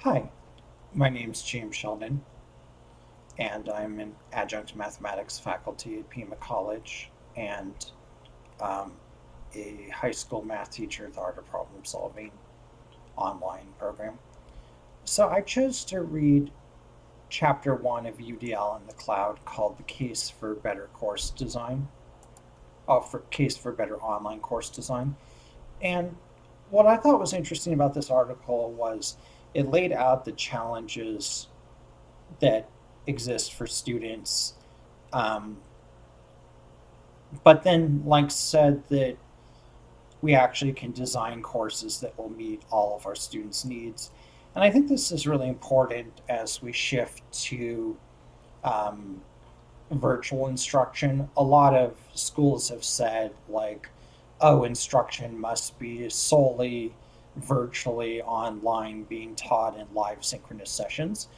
Hi, my name's James Sheldon, and I'm an adjunct mathematics faculty at Pima College and um, a high school math teacher at the Art of Problem Solving online program. So I chose to read chapter one of UDL in the Cloud called The Case for Better Course Design, for Case for Better Online Course Design. And what I thought was interesting about this article was it laid out the challenges that exist for students. Um, but then, like, said that we actually can design courses that will meet all of our students' needs. And I think this is really important as we shift to um, virtual instruction. A lot of schools have said, like, oh, instruction must be solely virtually online, being taught in live synchronous sessions.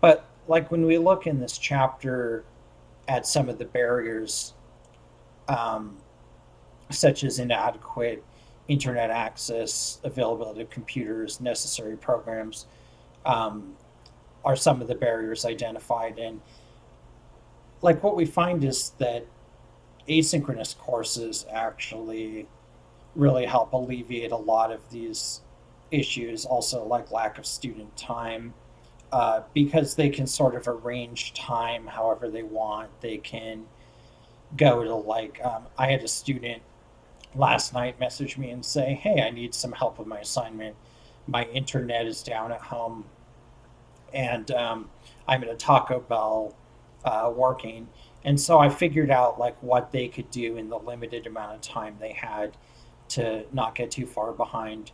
But, like, when we look in this chapter at some of the barriers, um, such as inadequate internet access, availability of computers, necessary programs, um, are some of the barriers identified. And like what we find is that asynchronous courses actually really help alleviate a lot of these issues, also like lack of student time. Because they can sort of arrange time however they want. They can go to I had a student last night message me and say, "Hey, I need some help with my assignment. My internet is down at home, and I'm at a Taco Bell working." And so I figured out like what they could do in the limited amount of time they had to not get too far behind.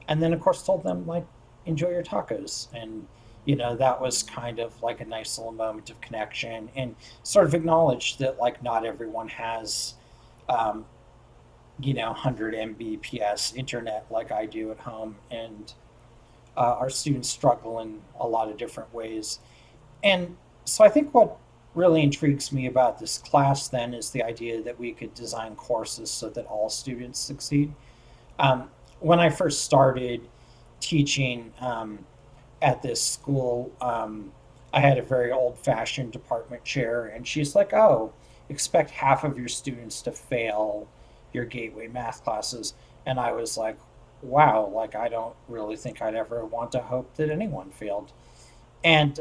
And then, of course, told them like, "Enjoy your tacos." And that was kind of like a nice little moment of connection, and sort of acknowledged that like not everyone has um, 100 Mbps internet like I do at home, and our students struggle in a lot of different ways. And so I think what really intrigues me about this class then is the idea that we could design courses so that all students succeed. When I first started teaching at this school, I had a very old fashioned department chair, and she's like, "Oh, expect half of your students to fail your gateway math classes." And I was like, "Wow, like, I don't really think I'd ever want to hope that anyone failed." And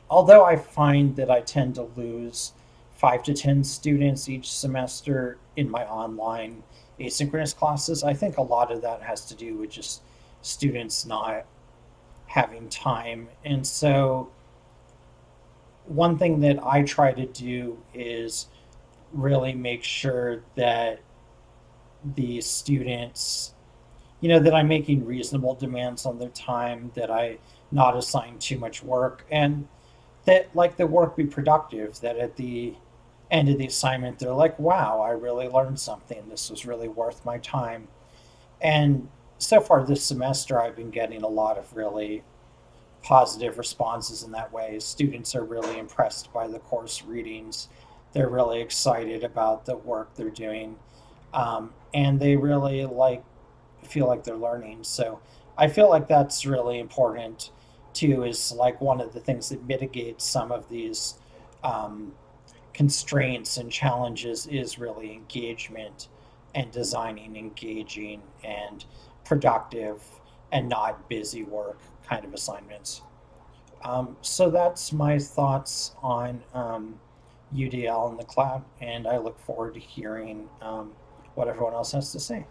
although I find that I tend to lose 5 to 10 students each semester in my online asynchronous classes, I think a lot of that has to do with just students not having time. And so, one thing that I try to do is really make sure that the students, that I'm making reasonable demands on their time, that I not assign too much work, and that like the work be productive, that at the end of the assignment they're like, "Wow, I really learned something. This was really worth my time." And so far this semester I've been getting a lot of really positive responses in that way. Students are really impressed by the course readings. They're really excited about the work they're doing, and they really like feel like they're learning. So I feel like that's really important too. Is like one of the things that mitigates some of these um, constraints and challenges is really engagement and designing engaging and productive and not busy work kind of assignments. So that's my thoughts on UDL in the cloud, and I look forward to hearing what everyone else has to say.